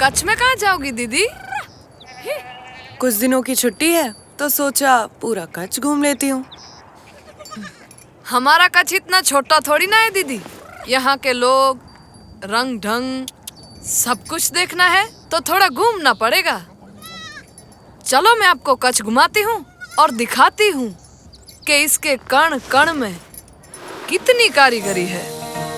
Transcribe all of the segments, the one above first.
कच्छ में कहाँ जाओगी दीदी? कुछ दिनों की छुट्टी है तो सोचा पूरा कच्छ घूम लेती हूँ। हमारा कच्छ इतना छोटा थोड़ी ना है दीदी। यहाँ के लोग, रंग ढंग, सब कुछ देखना है तो थोड़ा घूमना पड़ेगा। चलो मैं आपको कच्छ घुमाती हूँ और दिखाती हूँ कि इसके कण कण में कितनी कारीगरी है।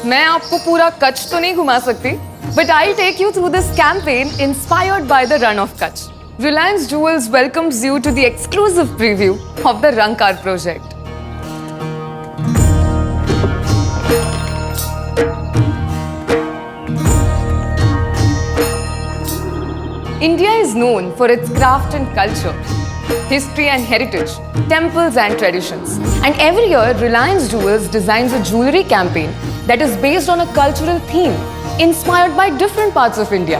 मैं आपको पूरा कच्छ तो नहीं घुमा सकती, but I'll take you through this campaign inspired by the Run of Kutch. Reliance Jewels welcomes you to the exclusive preview of the Rannkaar project. India is known for its craft and culture, history and heritage, temples and traditions. And every year, Reliance Jewels designs a jewellery campaign that is based on a cultural theme inspired by different parts of India.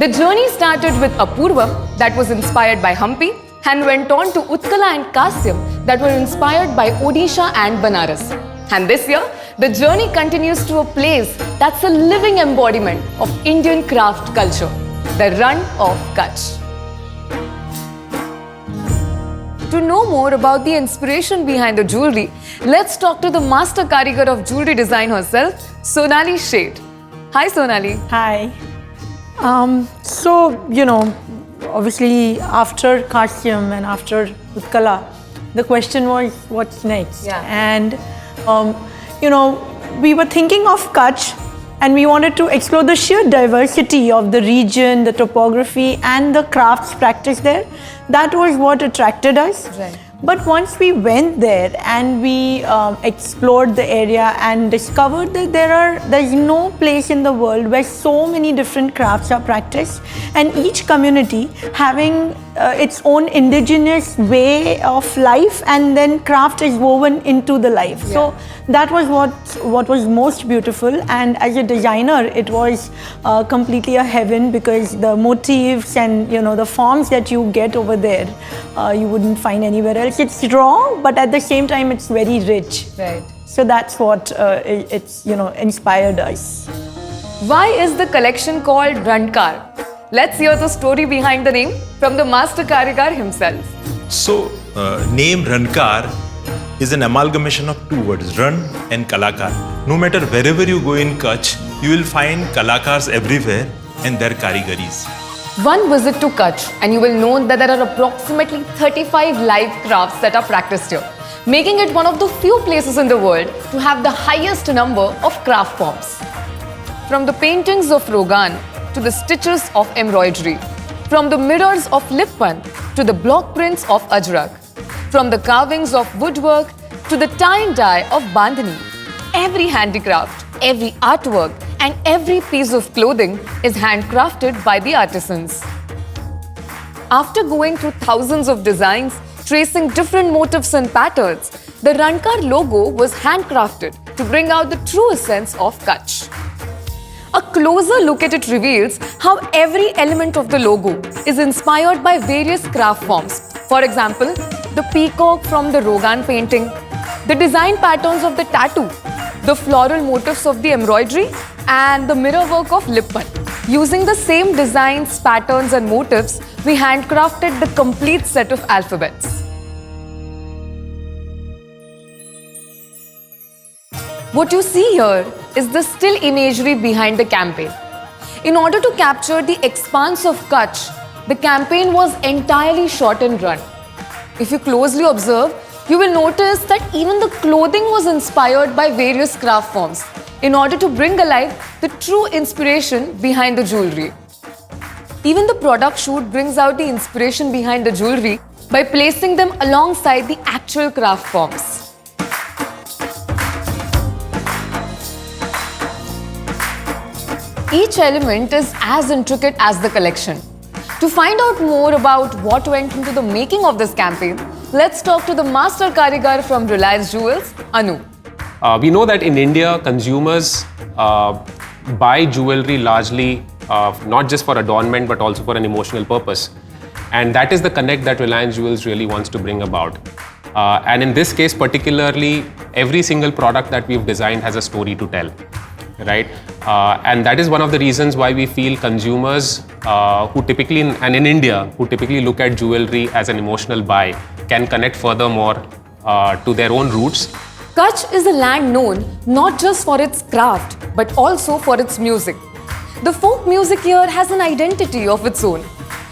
The journey started with Apurvam, that was inspired by Hampi, and went on to Utkala and Kasyam, that were inspired by Odisha and Banaras. And this year, the journey continues to a place that's a living embodiment of Indian craft culture, the Run of Kutch. To know more about the inspiration behind the jewellery, let's talk to the master Karigari of jewellery design herself, Sonali Sheth. Hi Sonali. Hi. Obviously after Kasyam and after Utkala, the question was what's next? Yeah. And, we were thinking of Kutch and we wanted to explore the sheer diversity of the region, the topography and the crafts practiced there. That was what attracted us. Right. But once we went there and we explored the area and discovered that there's no place in the world where so many different crafts are practiced, and each community having its own indigenous way of life, and then craft is woven into the life. Yeah. So that was what was most beautiful, and as a designer it was completely a heaven, because the motifs and the forms that you get over there you wouldn't find anywhere else. It's raw, but at the same time it's very rich. Right. So that's what it's inspired us. Why is the collection called Rannkaar? Let's hear the story behind the name from the master Karigari himself. So, name Rannkaar is an amalgamation of two words, Rann and Kalakar. No matter wherever you go in Kutch, you will find Kalakars everywhere and their Karigaris. One visit to Kutch and you will know that there are approximately 35 live crafts that are practiced here, making it one of the few places in the world to have the highest number of craft forms. From the paintings of Rogan to the stitches of embroidery, from the mirrors of Lippan to the block prints of Ajrak, from the carvings of woodwork to the tie and dye of Bandhani, every handicraft, every artwork and every piece of clothing is handcrafted by the artisans. After going through thousands of designs, tracing different motifs and patterns, the Rannkaar logo was handcrafted to bring out the true essence of Kutch. A closer look at it reveals how every element of the logo is inspired by various craft forms. For example, the peacock from the Rogan painting, the design patterns of the tattoo, the floral motifs of the embroidery, and the mirror work of Lippan. Using the same designs, patterns, and motifs, we handcrafted the complete set of alphabets. What you see here is the still imagery behind the campaign. In order to capture the expanse of Kutch, the campaign was entirely shot and run. If you closely observe, you will notice that even the clothing was inspired by various craft forms in order to bring alive the true inspiration behind the jewellery. Even the product shoot brings out the inspiration behind the jewellery by placing them alongside the actual craft forms. Each element is as intricate as the collection. To find out more about what went into the making of this campaign, let's talk to the master Karigari from Reliance Jewels, Anu. We know that in India, consumers buy jewelry largely not just for adornment but also for an emotional purpose. And that is the connect that Reliance Jewels really wants to bring about. And in this case particularly, every single product that we've designed has a story to tell. right? And that is one of the reasons why we feel consumers who typically, and in India, who typically look at jewelry as an emotional buy, can connect furthermore to their own roots. Kutch is a land known not just for its craft, but also for its music. The folk music here has an identity of its own.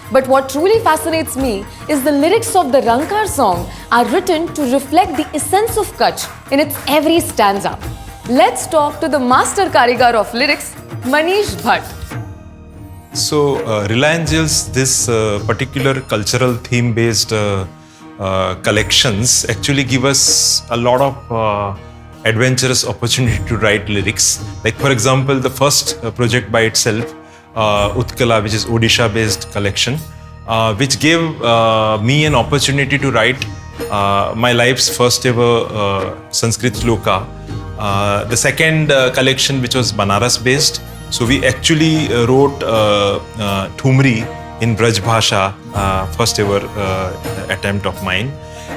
But what truly fascinates me is the lyrics of the Rannkaar song are written to reflect the essence of Kutch in its every stanza. Let's talk to the master Karigar of lyrics, Manish Bhatt. So, Reliance Jewels, this particular cultural theme-based collections actually give us a lot of adventurous opportunity to write lyrics. Like, for example, the first project by itself, Utkala, which is Odisha-based collection, which gave me an opportunity to write my life's first ever Sanskrit sloka. The second collection, which was Banaras-based, so we actually wrote Thumri in Braj Bhasha, first ever attempt of mine.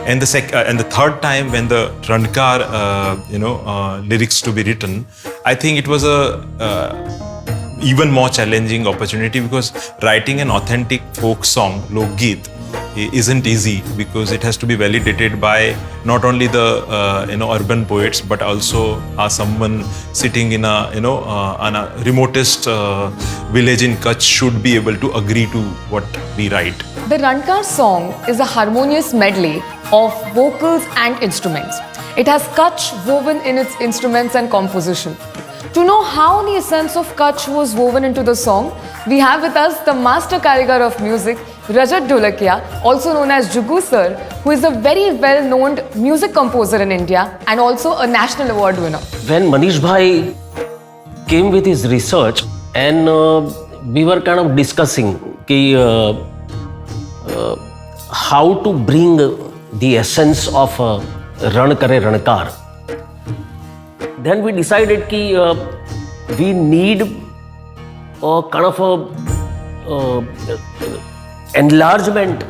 And the third time when the Rannkaar, lyrics to be written, I think it was a even more challenging opportunity, because writing an authentic folk song, Lok Geet, isn't easy, because it has to be validated by not only the urban poets, but also someone sitting in on a remotest village in Kutch should be able to agree to what we write. The Rannkaar song is a harmonious medley of vocals and instruments. It has Kutch woven in its instruments and composition. To know how the essence of Kutch was woven into the song, we have with us the master Karigar of music, Rajat Dholakia, also known as Jugu Sir, who is a very well-known music composer in India and also a national award winner. When Manish Bhai came with his research, and we were kind of discussing how to bring the essence of Rannkaar Rannkaar. Then we decided that we need a kind of enlargement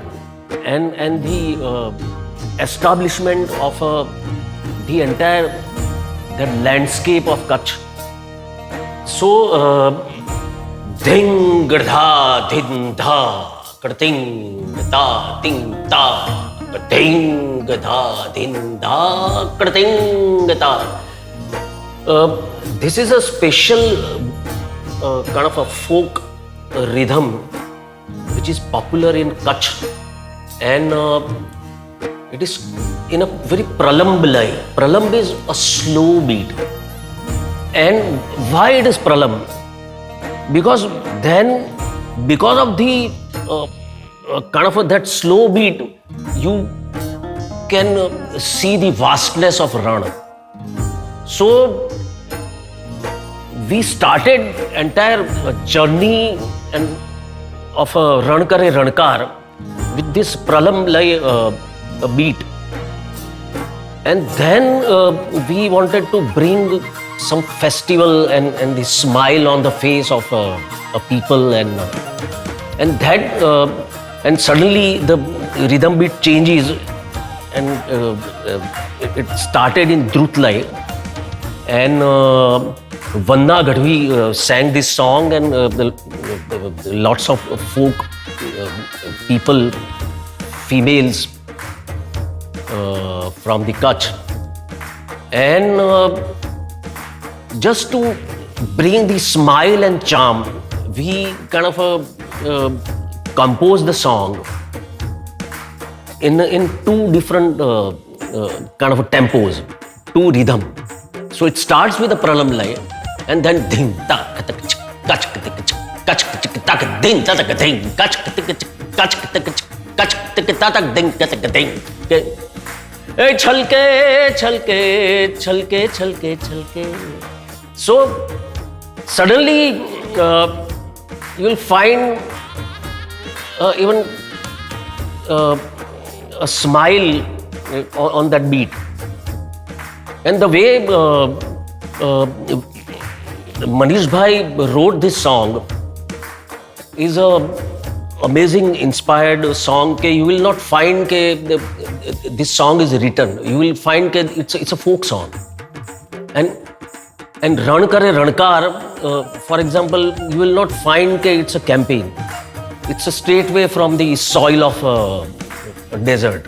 and the establishment of the entire landscape of Kutch. So, ding gadha din dha karting ta ting ta ding gadha din dha karting ta. This is a special kind of a folk rhythm which is popular in Kutch, and it is in a very pralamb lay. Pralamb is a slow beat. And why it is pralamb? Because of the kind of that slow beat, you can see the vastness of Ran. So we started entire journey of Rannkaar Rannkaar with this pralamb lay beat, and then we wanted to bring some festival and the smile on the face of people, and suddenly the rhythm beat changes, and it started in Drutlay, and Vanna Gadhvi sang this song, and lots of folk people, females from the Kutch, and just to bring the smile and charm, we kind of composed the song in two different kind of tempos, two rhythm. So it starts with a pralamb lay, and then ding ta kach kach kach kach ding ta kach ding kach kach kach kach ding kach ding. Chalke chalke chalke chalke chalke. So suddenly you will find even a smile on that beat. And the way Manish Bhai wrote this song is a amazing inspired song. You will not find this song is written. You will find it's a folk song. And And Rannkaar, for example, you will not find that it's a campaign. It's a straightway from the soil of a desert.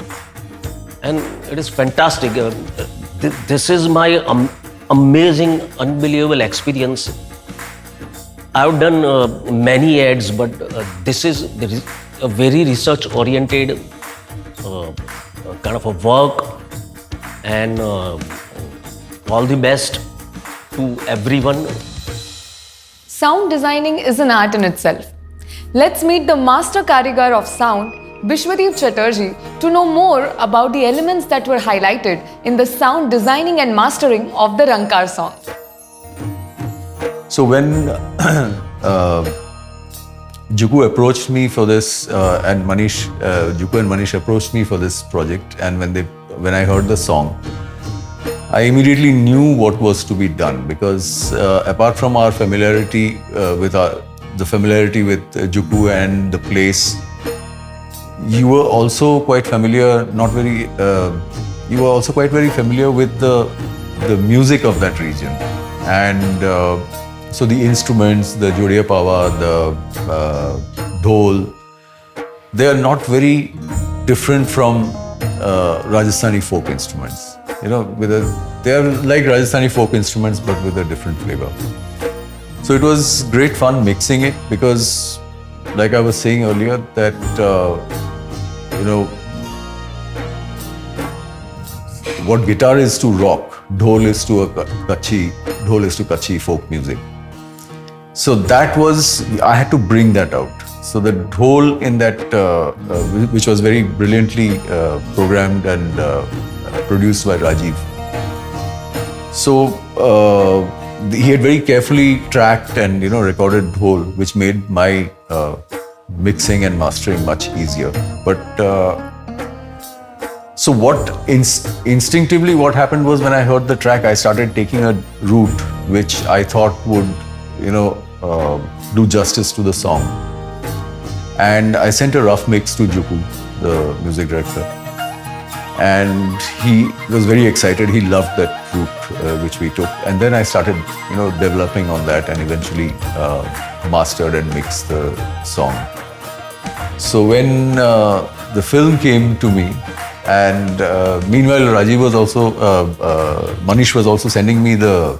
And it is fantastic. This is my amazing, unbelievable experience. I've done many ads, but this is a very research-oriented kind of a work, and all the best to everyone. Sound designing is an art in itself. Let's meet the master Karigari of sound, Bishwadeep Chatterjee, to know more about the elements that were highlighted in the sound designing and mastering of the Rannkaar song. So when Juku approached me for this, and Juku and Manish approached me for this project, and when I heard the song, I immediately knew what was to be done, because apart from our familiarity with Juku and the place, you were also quite familiar. You were also quite very familiar with the music of that region, and so the instruments, the Jodiya Pawa, the dhol, they are not very different from Rajasthani folk instruments. You know, they are like Rajasthani folk instruments, but with a different flavor. So it was great fun mixing it, because, like I was saying earlier, that what guitar is to rock, dhol is to Kutchi folk music. So I had to bring that out. So the dhol in that, which was very brilliantly programmed and produced by Rajiv. So he had very carefully tracked and recorded dhol, which made my mixing and mastering much easier. But so instinctively what happened was, when I heard the track, I started taking a route which I thought would do justice to the song. And I sent a rough mix to Juku, the music director. And he was very excited. He loved that route which we took. And then I started, developing on that, and eventually mastered and mixed the song. So when the film came to me, and meanwhile Rajiv was also, Manish was also sending me the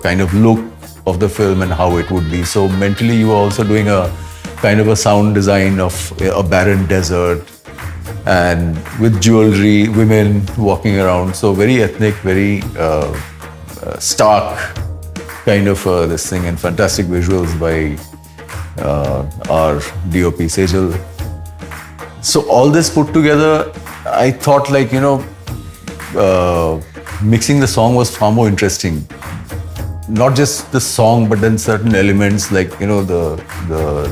kind of look of the film and how it would be. So mentally you were also doing a kind of a sound design of a barren desert, and with jewelry, women walking around. So very ethnic, very stark kind of this thing, and fantastic visuals by our DOP Sejal. So all this put together, I thought mixing the song was far more interesting. Not just the song, but then certain elements like, the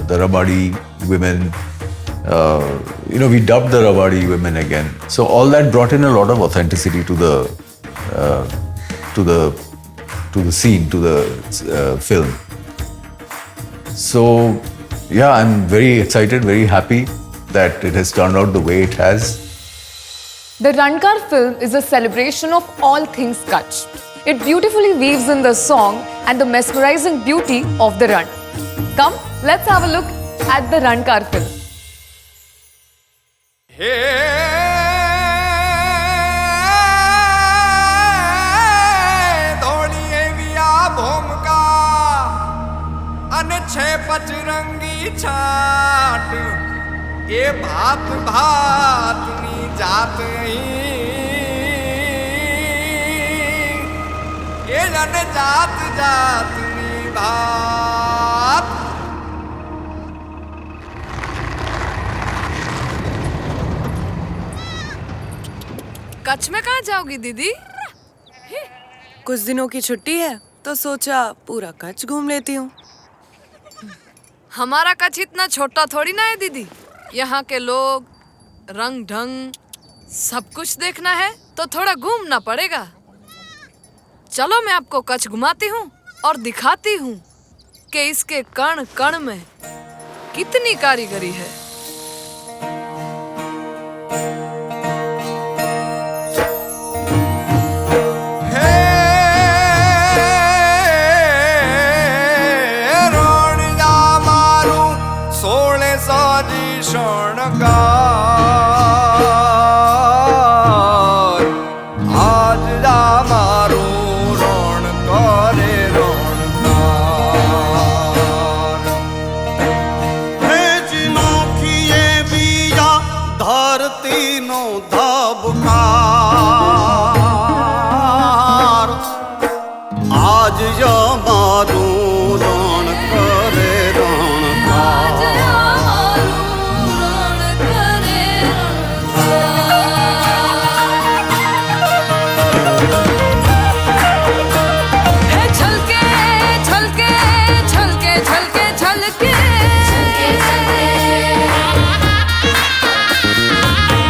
Rabadi women. We dubbed the Rabadi women again. So all that brought in a lot of authenticity to the scene, to the film. So yeah, I'm very excited, very happy that it has turned out the way it has. The Rannkaar film is a celebration of all things Kutch. It beautifully weaves in the song and the mesmerizing beauty of the run. Come, let's have a look at the Rannkaar film. ये भात भात नी जात ये जन जात जात नी भात। कच्छ में कहाँ जाओगी दीदी? कुछ दिनों की छुट्टी है, तो सोचा पूरा कच्छ घूम लेती हूँ। हमारा कच्छ इतना छोटा थोड़ी ना है दीदी। यहाँ के लोग, रंग ढंग, सब कुछ देखना है तो थोड़ा घूमना पड़ेगा। चलो मैं आपको कच्छ घुमाती हूँ और दिखाती हूँ कि इसके कण कण में कितनी कारीगरी है। या मारू रौनकार रौनकार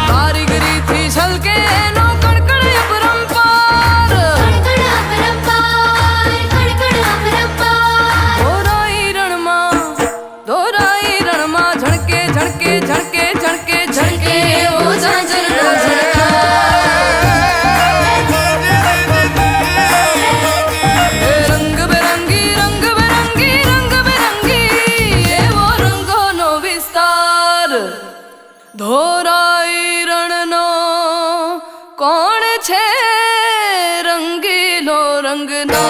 कारीगरी थी छलके नो कड़कड़ अपरंपार दोराई रणमा झड़के झड़के झड़के झड़के झड़के ओ झांझर नो झड़का रंग बिरंगी रंग बिरंगी रंग बिरंगी ये वो रंगो नो विस्तार धोराई रणनो कोण छे रंगीलो रंगना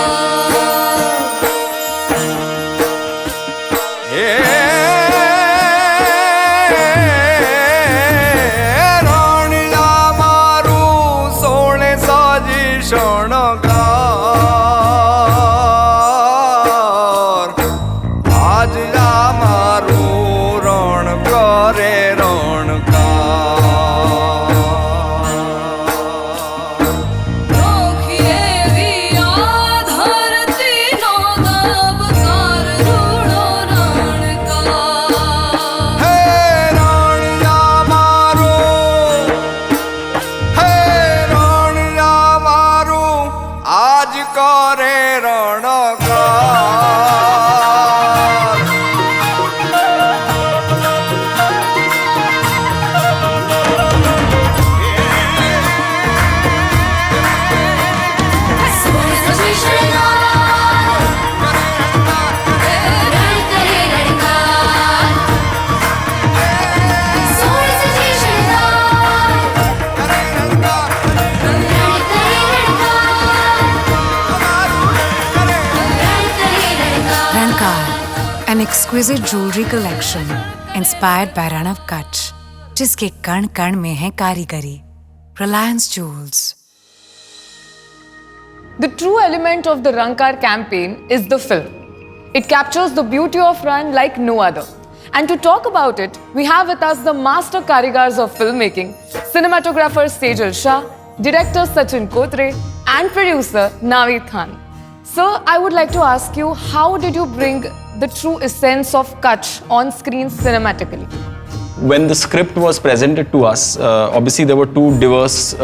राणिया मारू सोने साजी शणगार आज या मारू रण करे आज करे रणकार Rannkaar, an exquisite jewelry collection inspired by Ran of Kutch, जिसके कण कण में है कारीगरी. Reliance Jewels. The true element of the Rannkaar campaign is the film. It captures the beauty of Rann like no other. And to talk about it, we have with us the master Karigars of filmmaking, cinematographer Sejal Shah, director Sachin Kotre, and producer Naveed Khan. Sir, I would like to ask you, how did you bring the true essence of Kutch on screen cinematically? When the script was presented to us, obviously there were two diverse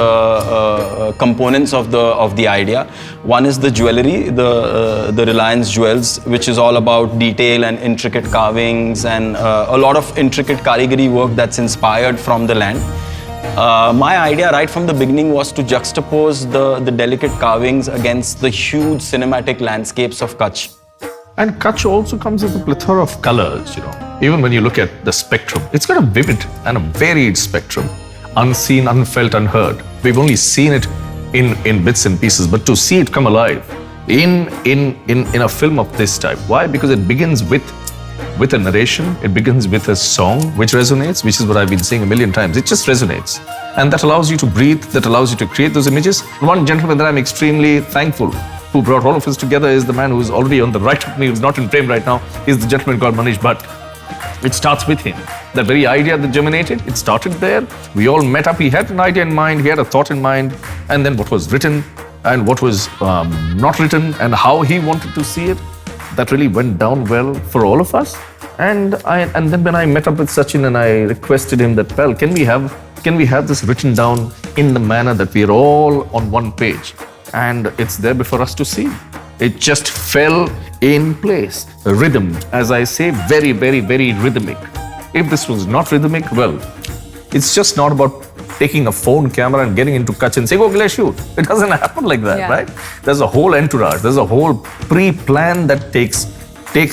components of the idea. One is the jewelry, the Reliance jewels, which is all about detail and intricate carvings and a lot of intricate Karigari work that's inspired from the land. My idea right from the beginning was to juxtapose the delicate carvings against the huge cinematic landscapes of Kutch. And Kutch also comes with a plethora of colors, Even when you look at the spectrum, it's got a vivid and a varied spectrum. Unseen, unfelt, unheard. We've only seen it in bits and pieces, but to see it come alive in a film of this type. Why? Because it begins with a narration, it begins with a song which resonates, which is what I've been saying a million times. It just resonates. And that allows you to breathe, that allows you to create those images. One gentleman that I'm extremely thankful who brought all of us together is the man who is already on the right of me, who's not in frame right now, is the gentleman called Manish Bhatt. It starts with him. The very idea that germinated, it started there. We all met up. He had an idea in mind, he had a thought in mind, and then what was written and what was not written and how he wanted to see it, that really went down well for all of us. And then when I met up with Sachin and I requested him that, well, can we have this written down in the manner that we are all on one page? And it's there before us to see. It just fell in place. Rhythm, as I say, very, very, very rhythmic. If this was not rhythmic, well, it's just not about taking a phone camera and getting into Kutch and saying, okay, let's shoot. It doesn't happen like that, right? There's a whole entourage. There's a whole pre-plan that takes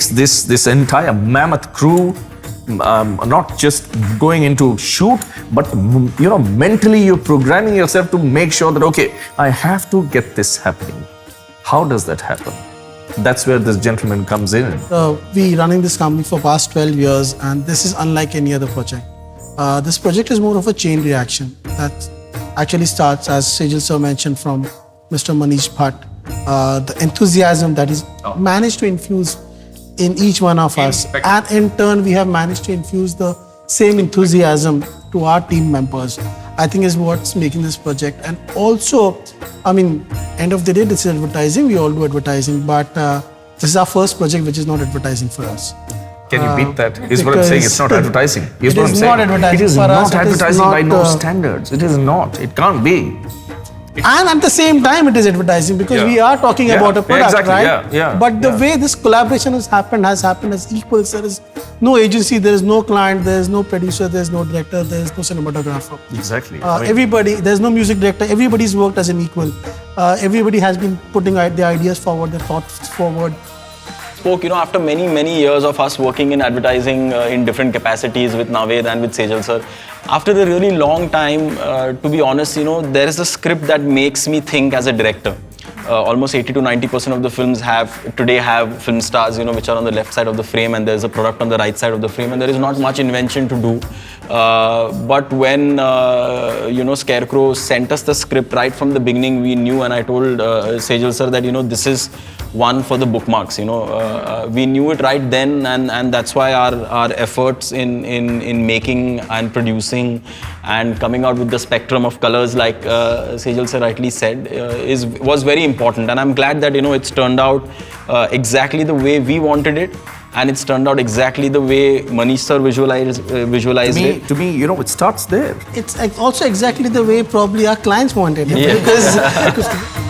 this entire mammoth crew, not just going into shoot, but mentally you're programming yourself to make sure that, okay, I have to get this happening. How does that happen? That's where this gentleman comes in. We running this company for past 12 years, and this is unlike any other project. This project is more of a chain reaction that actually starts, as Sejal sir mentioned, from Mr. Manish Bhatt. the enthusiasm that is managed to infuse in each one of us. And in turn, we have managed to infuse the same enthusiasm to our team members. I think is what's making this project. And also, I mean, end of the day, this is advertising. We all do advertising, but this is our first project which is not advertising for us. Can you beat that? Is what I'm saying. It's not advertising. It is not advertising. It is for us, not advertising by no not, standards. It is not. It can't be. And at the same time, it is advertising because we are talking about a product, exactly, right? But the way this collaboration has happened as equals. There is no agency, there is no client, there is no producer, there is no director, there is no cinematographer. Exactly. Everybody, there is no music director. Everybody's worked as an equal. Everybody has been putting their ideas forward, their thoughts forward. After many years of us working in advertising in different capacities with Naved and with Sejal sir, after the really long time, to be honest, there is a script that makes me think as a director. Almost 80 to 90% of the films today have film stars, which are on the left side of the frame, and there's a product on the right side of the frame, and there is not much invention to do. But when Scarecrow sent us the script right from the beginning, we knew, and I told Sejal sir that this is one for the bookmarks. We knew it right then, and that's why our efforts in making and producing and coming out with the spectrum of colors, like Sejal sir rightly said, was very important. And I'm glad that it's turned out exactly the way we wanted it, and it's turned out exactly the way Manish sir visualized it. To me, it starts there. It's also exactly the way probably our clients wanted it. Yeah. Because